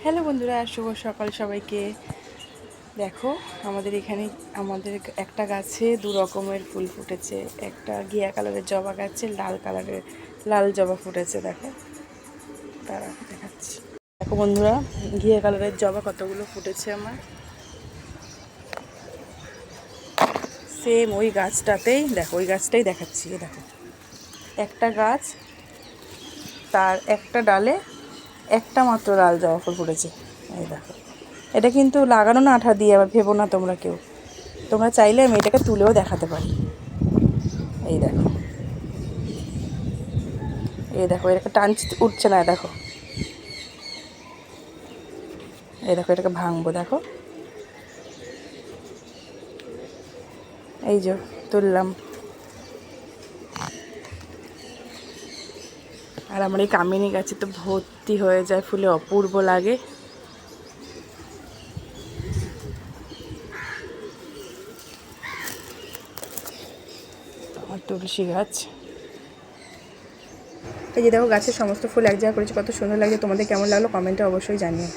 Hello বন্ধুরা, শুভ সকাল সবাইকে। দেখো আমাদের এখানে আমাদের একটা গাছে দু রকমের ফুল ফুটেছে। একটা ঘিয়া কালারের জবা গাছে লাল জবা ফুটেছে। দেখো তারা দেখাচ্ছি। দেখো বন্ধুরা, ঘিয়া কালারের জবা কতগুলো ফুটেছে আমার। সেম ওই গাছটাতেই দেখো, ওই গাছটাই দেখাচ্ছি। দেখো একটা গাছ, তার একটা ডালে একটা মাত্র লাল জবা ফুল ফুটেছে। এই দেখো, এটা কিন্তু লাগানো না আঠা দিয়ে, আবার ভেবো না তোমরা কেউ। তোমরা চাইলে আমি এটাকে তুলেও দেখাতে পারি। এই দেখো, এই দেখো, এটাকে উঠছে না। দেখো, এই দেখো, এটাকে ভাঙবো। দেখো, এই যে তুললাম। আর আমার এই কামিনী গাছে তো ভর্তি হয়ে যায় ফুলে, অপূর্ব লাগে। আমার তুলসী গাছ, এই যে দেখো, গাছের সমস্ত ফুল এক জায়গায় করেছে, কত সুন্দর লাগছে। তোমাদের কেমন লাগলো কমেন্টে অবশ্যই জানিও।